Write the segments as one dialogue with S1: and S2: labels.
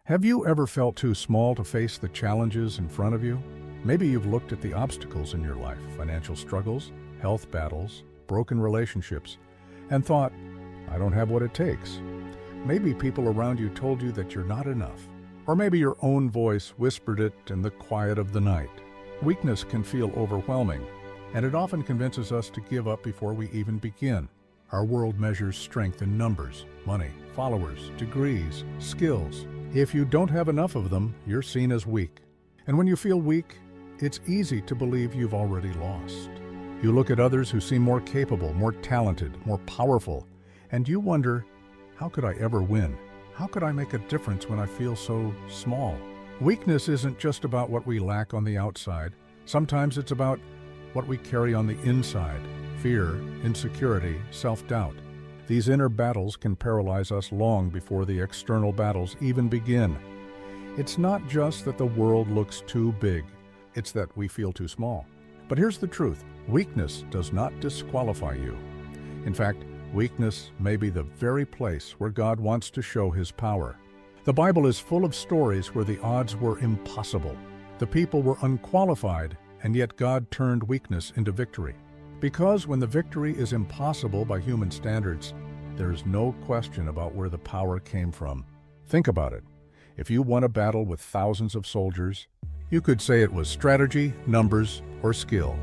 S1: Have you ever felt too small to face the challenges in front of you? Maybe you've looked at the obstacles in your life, financial struggles, health battles, broken relationships, and thought, I don't have what it takes. Maybe people around you told you that you're not enough. Or maybe your own voice whispered it in the quiet of the night. Weakness can feel overwhelming, and it often convinces us to give up before we even begin. Our world measures strength in numbers, money, followers, degrees, skills. If you don't have enough of them, you're seen as weak. And when you feel weak, it's easy to believe you've already lost. You look at others who seem more capable, more talented, more powerful, and you wonder, how could I ever win? How could I make a difference when I feel so small? Weakness isn't just about what we lack on the outside. Sometimes it's about what we carry on the inside: fear, insecurity, self-doubt. These inner battles can paralyze us long before the external battles even begin. It's not just that the world looks too big, it's that we feel too small. But here's the truth: weakness does not disqualify you. In fact, weakness may be the very place where God wants to show His power. The Bible is full of stories where the odds were impossible. The people were unqualified, and yet God turned weakness into victory. Because when the victory is impossible by human standards, there's no question about where the power came from. Think about it. If you won a battle with thousands of soldiers, you could say it was strategy, numbers, or skill.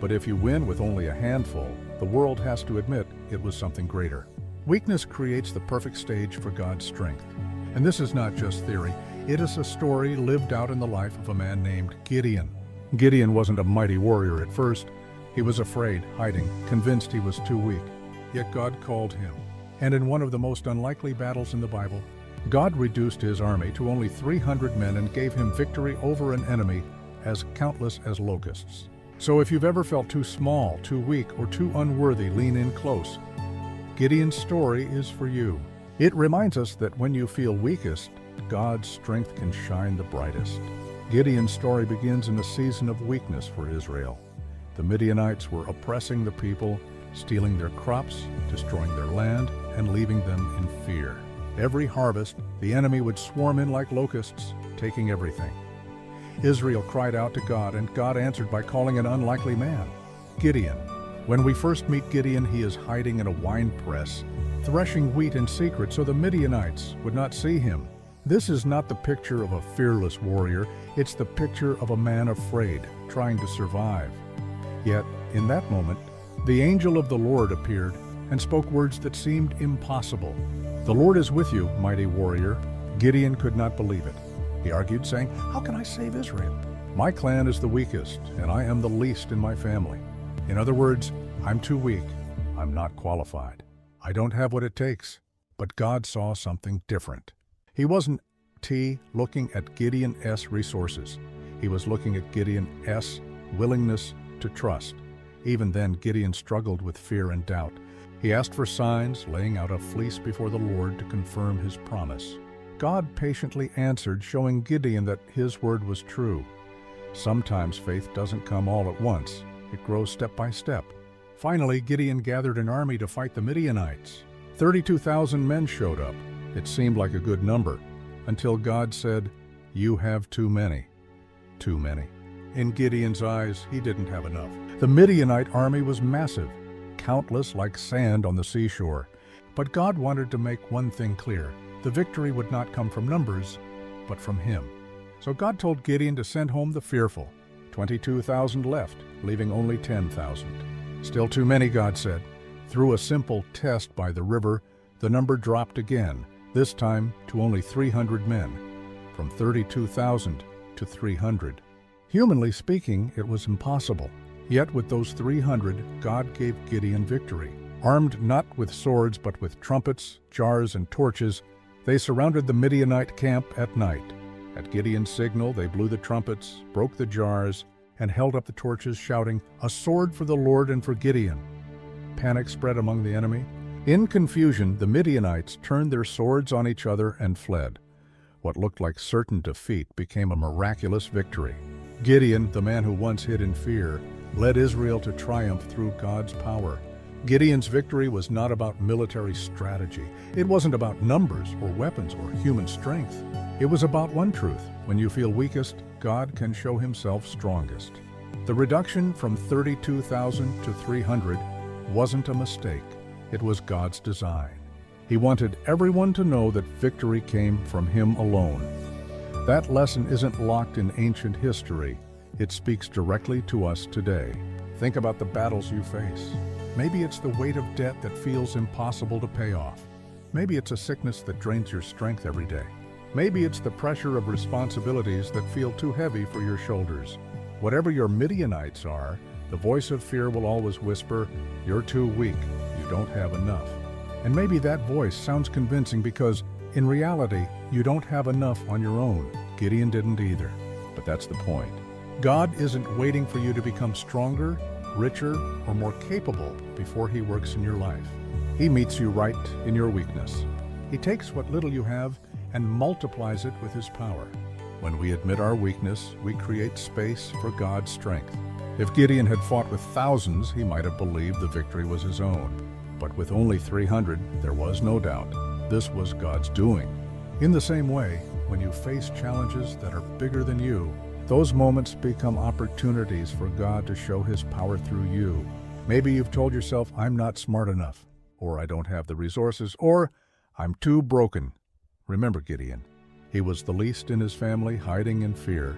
S1: But if you win with only a handful, the world has to admit it was something greater. Weakness creates the perfect stage for God's strength. And this is not just theory. It is a story lived out in the life of a man named Gideon. Gideon wasn't a mighty warrior at first. He was afraid, hiding, convinced he was too weak. Yet God called him. And in one of the most unlikely battles in the Bible, God reduced his army to only 300 men and gave him victory over an enemy as countless as locusts. So if you've ever felt too small, too weak, or too unworthy, lean in close. Gideon's story is for you. It reminds us that when you feel weakest, God's strength can shine the brightest. Gideon's story begins in a season of weakness for Israel. The Midianites were oppressing the people, stealing their crops, destroying their land, and leaving them in fear. Every harvest, the enemy would swarm in like locusts, taking everything. Israel cried out to God, and God answered by calling an unlikely man, Gideon. When we first meet Gideon, he is hiding in a wine press, threshing wheat in secret so the Midianites would not see him. This is not the picture of a fearless warrior, it's the picture of a man afraid, trying to survive. Yet, in that moment, the angel of the Lord appeared and spoke words that seemed impossible. The Lord is with you, mighty warrior. Gideon could not believe it. He argued, saying, how can I save Israel? My clan is the weakest, and I am the least in my family. In other words, I'm too weak. I'm not qualified. I don't have what it takes. But God saw something different. He wasn't looking at Gideon's resources. He was looking at Gideon's willingness to trust. Even then, Gideon struggled with fear and doubt. He asked for signs, laying out a fleece before the Lord to confirm his promise. God patiently answered, showing Gideon that his word was true. Sometimes faith doesn't come all at once. It grows step by step. Finally, Gideon gathered an army to fight the Midianites. 32,000 men showed up. It seemed like a good number, until God said, you have too many. Too many. In Gideon's eyes, he didn't have enough. The Midianite army was massive, countless like sand on the seashore. But God wanted to make one thing clear: the victory would not come from numbers, but from Him. So God told Gideon to send home the fearful. 22,000 left, leaving only 10,000. Still too many, God said. Through a simple test by the river, the number dropped again, this time to only 300 men, from 32,000 to 300. Humanly speaking, it was impossible. Yet with those 300, God gave Gideon victory. Armed not with swords but with trumpets, jars, and torches, they surrounded the Midianite camp at night. At Gideon's signal, they blew the trumpets, broke the jars, and held up the torches, shouting, "A sword for the Lord and for Gideon." Panic spread among the enemy. In confusion, the Midianites turned their swords on each other and fled. What looked like certain defeat became a miraculous victory. Gideon, the man who once hid in fear, led Israel to triumph through God's power. Gideon's victory was not about military strategy. It wasn't about numbers or weapons or human strength. It was about one truth: when you feel weakest, God can show himself strongest. The reduction from 32,000 to 300 wasn't a mistake. It was God's design. He wanted everyone to know that victory came from him alone. That lesson isn't locked in ancient history. It speaks directly to us today. Think about the battles you face. Maybe it's the weight of debt that feels impossible to pay off. Maybe it's a sickness that drains your strength every day. Maybe it's the pressure of responsibilities that feel too heavy for your shoulders. Whatever your Midianites are, the voice of fear will always whisper, "You're too weak, you don't have enough." And maybe that voice sounds convincing because, in reality, you don't have enough on your own. Gideon didn't either. But that's the point. God isn't waiting for you to become stronger, richer, or more capable before he works in your life. He meets you right in your weakness. He takes what little you have and multiplies it with his power. When we admit our weakness, we create space for God's strength. If Gideon had fought with thousands, he might have believed the victory was his own. But with only 300, there was no doubt this was God's doing. In the same way, when you face challenges that are bigger than you, those moments become opportunities for God to show his power through you. Maybe you've told yourself, "I'm not smart enough," or "I don't have the resources," or "I'm too broken." Remember Gideon. He was the least in his family, hiding in fear,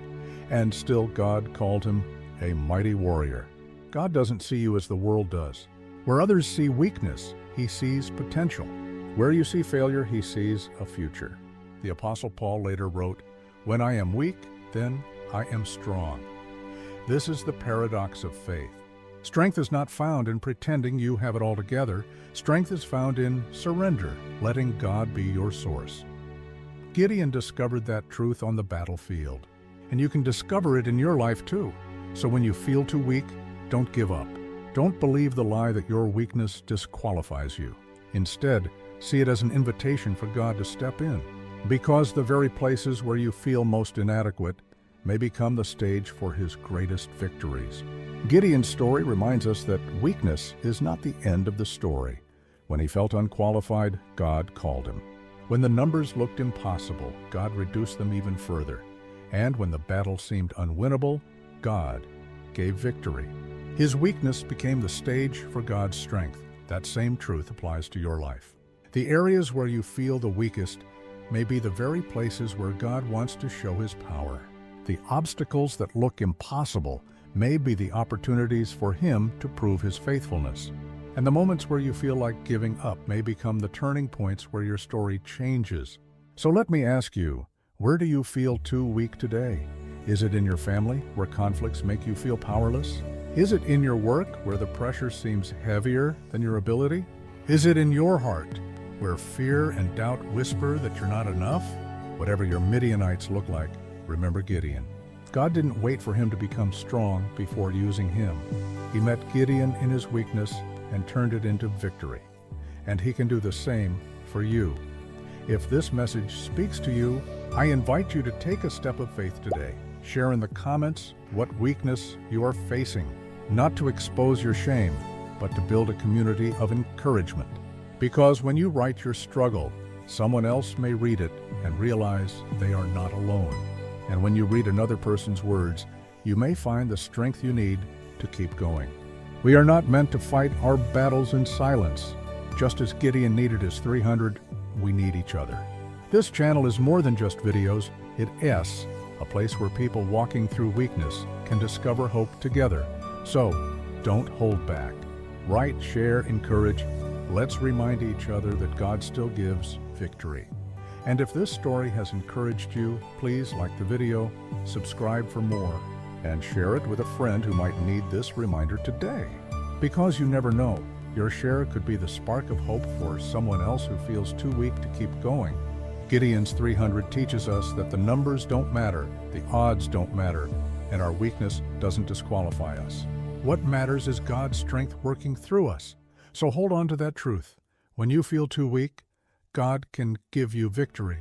S1: and still God called him a mighty warrior. God doesn't see you as the world does. Where others see weakness, he sees potential. Where you see failure, he sees a future. The Apostle Paul later wrote, "When I am weak, then I am strong." This is the paradox of faith. Strength is not found in pretending you have it all together. Strength is found in surrender, letting God be your source. Gideon discovered that truth on the battlefield, and you can discover it in your life too. So when you feel too weak, don't give up. Don't believe the lie that your weakness disqualifies you. Instead, see it as an invitation for God to step in, because the very places where you feel most inadequate may become the stage for his greatest victories. Gideon's story reminds us that weakness is not the end of the story. When he felt unqualified, God called him. When the numbers looked impossible, God reduced them even further. And when the battle seemed unwinnable, God gave victory. His weakness became the stage for God's strength. That same truth applies to your life. The areas where you feel the weakest may be the very places where God wants to show his power. The obstacles that look impossible may be the opportunities for him to prove his faithfulness. And the moments where you feel like giving up may become the turning points where your story changes. So let me ask you, where do you feel too weak today? Is it in your family, where conflicts make you feel powerless? Is it in your work, where the pressure seems heavier than your ability? Is it in your heart, where fear and doubt whisper that you're not enough? Whatever your Midianites look like, remember Gideon. God didn't wait for him to become strong before using him. He met Gideon in his weakness and turned it into victory. And he can do the same for you. If this message speaks to you, I invite you to take a step of faith today. Share in the comments what weakness you are facing, not to expose your shame, but to build a community of encouragement. Because when you write your struggle, someone else may read it and realize they are not alone. And when you read another person's words, you may find the strength you need to keep going. We are not meant to fight our battles in silence. Just as Gideon needed his 300, we need each other. This channel is more than just videos. It's a place where people walking through weakness can discover hope together. So, don't hold back. Write, share, encourage. Let's remind each other that God still gives victory. And if this story has encouraged you, please like the video, subscribe for more, and share it with a friend who might need this reminder today. Because you never know, your share could be the spark of hope for someone else who feels too weak to keep going. Gideon's 300 teaches us that the numbers don't matter, the odds don't matter, and our weakness doesn't disqualify us. What matters is God's strength working through us. So hold on to that truth. When you feel too weak, God can give you victory.